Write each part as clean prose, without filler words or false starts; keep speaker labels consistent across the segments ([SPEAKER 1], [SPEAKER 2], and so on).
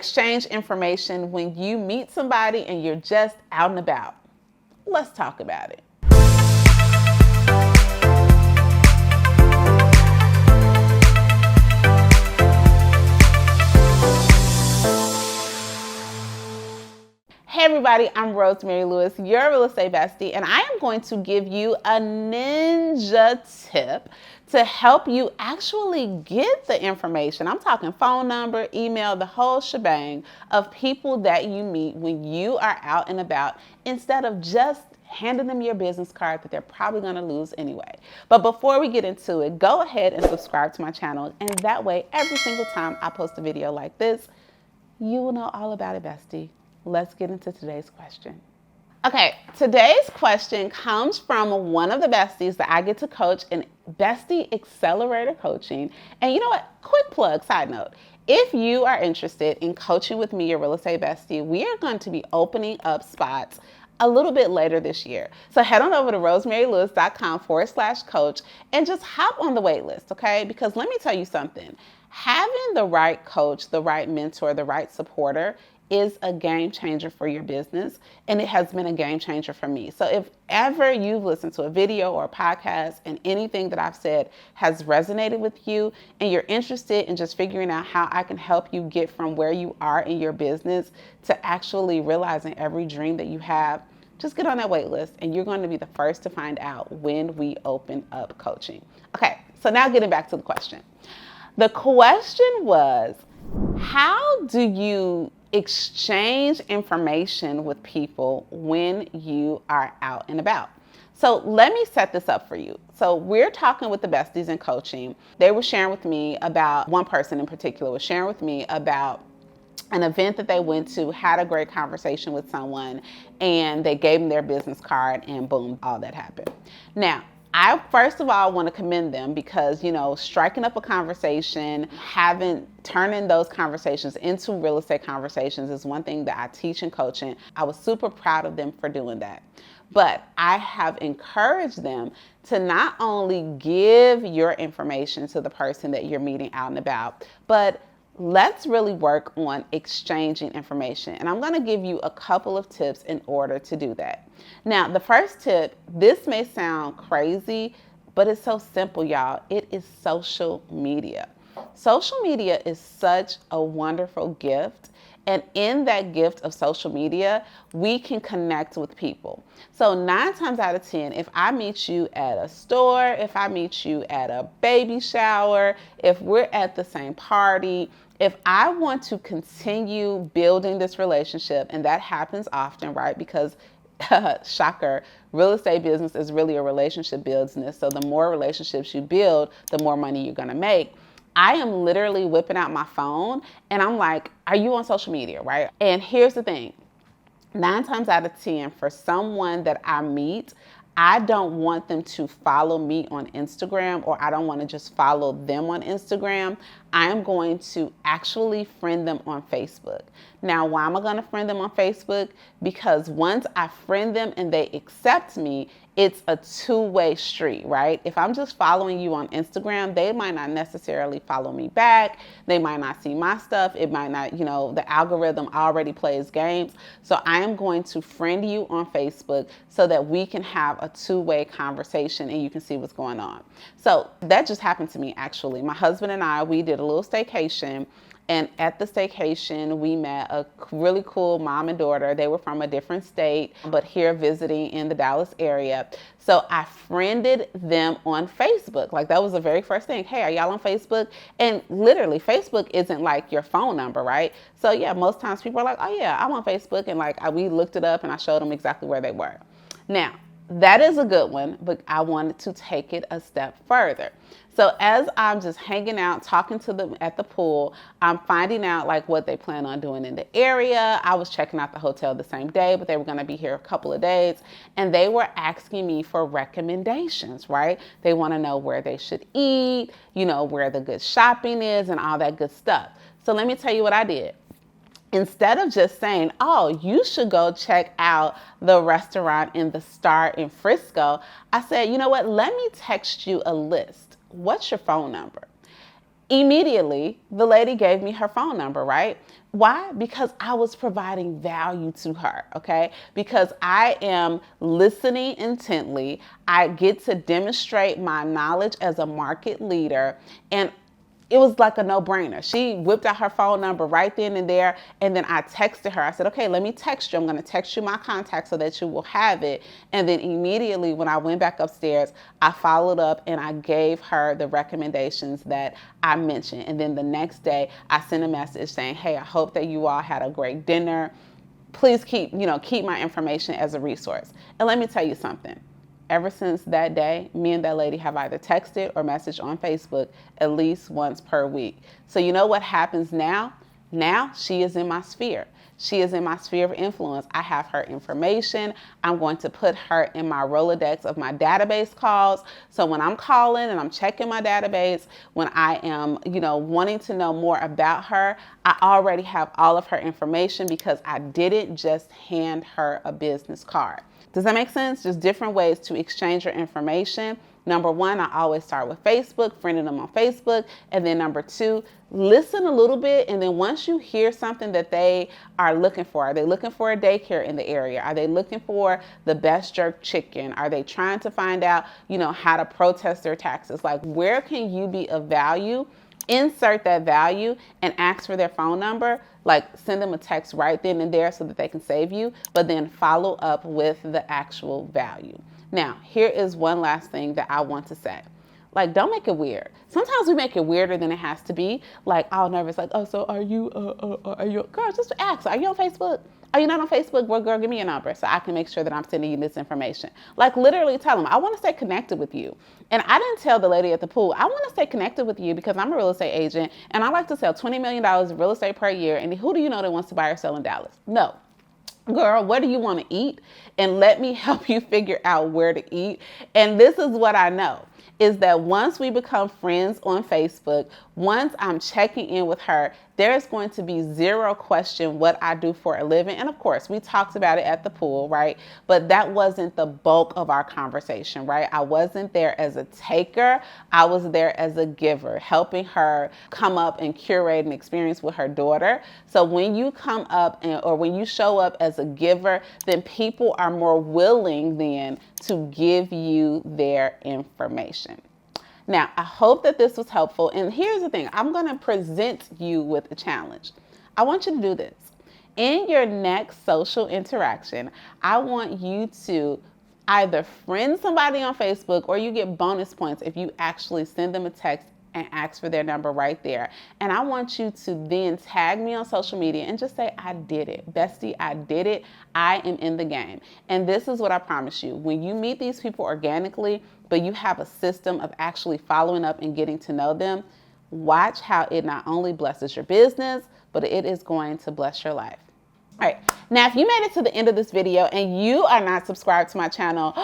[SPEAKER 1] exchange information when you meet somebody and you're just out and about? Let's talk about it. Hey everybody, I'm Rosemary Lewis, your real estate bestie, and I am going to give you a ninja tip to help you actually get the information. I'm talking phone number, email, the whole shebang of people that you meet when you are out and about, instead of just handing them your business card that they're probably going to lose anyway. But before we get into it, go ahead and subscribe to my channel, and that way every single time I post a video like this, you will know all about it, bestie. Let's get into today's question. Okay, today's question comes from one of the besties that I get to coach in Bestie Accelerator coaching. And you know what? Quick plug, side note. If you are interested in coaching with me, your real estate bestie, we are going to be opening up spots a little bit later this year. So head on over to rosemarylewis.com/coach and just hop on the wait list, okay? Because let me tell you something. Having the right coach, the right mentor, the right supporter is a game changer for your business, and it has been a game changer for me. So if ever you've listened to a video or a podcast and anything that I've said has resonated with you and you're interested in just figuring out how I can help you get from where you are in your business to actually realizing every dream that you have, just get on that wait list and you're going to be the first to find out when we open up coaching. Okay, so now getting back to the question. The question was, how do you exchange information with people when you are out and about? So let me set this up for you. So we're talking with the besties in coaching. They were sharing with me about, one person in particular was sharing with me about an event that they went to, had a great conversation with someone, and they gave them their business card, and boom, all that happened. Now, I first of all want to commend them because, you know, striking up a conversation, turning those conversations into real estate conversations is one thing that I teach in coaching. I was super proud of them for doing that. But I have encouraged them to not only give your information to the person that you're meeting out and about, but let's really work on exchanging information. And I'm going to give you a couple of tips in order to do that. Now, the first tip, this may sound crazy, but it's so simple, y'all. It is social media. Social media is such a wonderful gift. And in that gift of social media, we can connect with people. So 9 times out of 10, if I meet you at a store, if I meet you at a baby shower, if we're at the same party, if I want to continue building this relationship, and that happens often, right? Because shocker, real estate business is really a relationship business. So the more relationships you build, the more money you're going to make. I am literally whipping out my phone and I'm like, are you on social media, right? And here's the thing, 9 times out of 10, for someone that I meet, I don't want them to follow me on Instagram, or I don't want to just follow them on Instagram. I am going to actually friend them on Facebook. Now, why am I going to friend them on Facebook? Because once I friend them and they accept me, it's a two-way street, right? If I'm just following you on Instagram, they might not necessarily follow me back. They might not see my stuff. It might not, you know, the algorithm already plays games. So I am going to friend you on Facebook so that we can have a two-way conversation and you can see what's going on. So that just happened to me, actually. My husband and I, we did a little staycation. And at the staycation, we met a really cool mom and daughter. They were from a different state, but here visiting in the Dallas area. So I friended them on Facebook. Like, that was the very first thing. Hey, are y'all on Facebook? And literally, Facebook isn't like your phone number, right? So yeah, most times people are like, oh yeah, I'm on Facebook. And like, we looked it up and I showed them exactly where they were. Now, that is a good one, but I wanted to take it a step further. So as I'm just hanging out, talking to them at the pool, I'm finding out like what they plan on doing in the area. I was checking out the hotel the same day, but they were going to be here a couple of days. And they were asking me for recommendations, right? They want to know where they should eat, you know, where the good shopping is and all that good stuff. So let me tell you what I did. Instead of just saying, oh, you should go check out the restaurant in the Star in Frisco, I said, you know what, let me text you a list. What's your phone number? Immediately, the lady gave me her phone number, right? Why? Because I was providing value to her, okay? Because I am listening intently. I get to demonstrate my knowledge as a market leader, and it was like a no-brainer. She whipped out her phone number right then and there, and then I texted her. I said, okay, let me text you. I'm going to text you my contact so that you will have it. And then immediately when I went back upstairs, I followed up and I gave her the recommendations that I mentioned. And then the next day, I sent a message saying, hey, I hope that you all had a great dinner. Please keep my information as a resource. And let me tell you something. Ever since that day, me and that lady have either texted or messaged on Facebook at least once per week. So you know what happens now? Now she is in my sphere. She is in my sphere of influence. I have her information. I'm going to put her in my Rolodex of my database calls. So when I'm calling and I'm checking my database, when I am, wanting to know more about her, I already have all of her information because I didn't just hand her a business card. Does that make sense? Just different ways to exchange your information. Number one, I always start with Facebook, friending them on Facebook. And then number two, listen a little bit. And then once you hear something that they are looking for, are they looking for a daycare in the area? Are they looking for the best jerk chicken? Are they trying to find out, how to protest their taxes? Like, where can you be of value? Insert that value and ask for their phone number. Like, send them a text right then and there so that they can save you, but then follow up with the actual value. Now, here is one last thing that I want to say. Like, don't make it weird. Sometimes we make it weirder than it has to be. Like, all nervous, like, oh, so are you, girl, just ask, are you on Facebook? Are you not on Facebook? Well, girl, give me your number so I can make sure that I'm sending you this information. Like, literally tell them, I want to stay connected with you. And I didn't tell the lady at the pool, I want to stay connected with you because I'm a real estate agent and I like to sell $20 million of real estate per year. And who do you know that wants to buy or sell in Dallas? No. Girl, what do you want to eat? And let me help you figure out where to eat. And this is what I know. Is that once we become friends on Facebook, once I'm checking in with her, there's going to be zero question what I do for a living. And of course, we talked about it at the pool, right? But that wasn't the bulk of our conversation, right? I wasn't there as a taker. I was there as a giver, helping her come up and curate an experience with her daughter. So when you come up or when you show up as a giver, then people are more willing then to give you their information. Now, I hope that this was helpful. And here's the thing. I'm going to present you with a challenge. I want you to do this. In your next social interaction, I want you to either friend somebody on Facebook or you get bonus points if you actually send them a text and ask for their number right there. And I want you to then tag me on social media and just say, I did it. Bestie, I did it. I am in the game. And this is what I promise you. When you meet these people organically, but you have a system of actually following up and getting to know them, watch how it not only blesses your business, but it is going to bless your life. All right. Now, if you made it to the end of this video and you are not subscribed to my channel,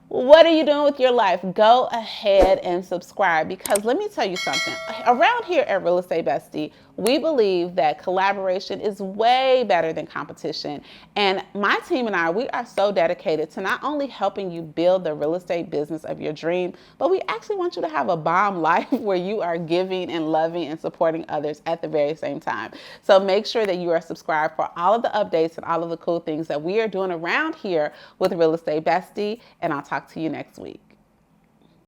[SPEAKER 1] what are you doing with your life? Go ahead and subscribe because let me tell you something. Around here at Real Estate Bestie, we believe that collaboration is way better than competition. And my team and I, we are so dedicated to not only helping you build the real estate business of your dream, but we actually want you to have a bomb life where you are giving and loving and supporting others at the very same time. So make sure that you are subscribed for all of the updates and all of the cool things that we are doing around here with Real Estate Bestie. And I'll talk to you next week.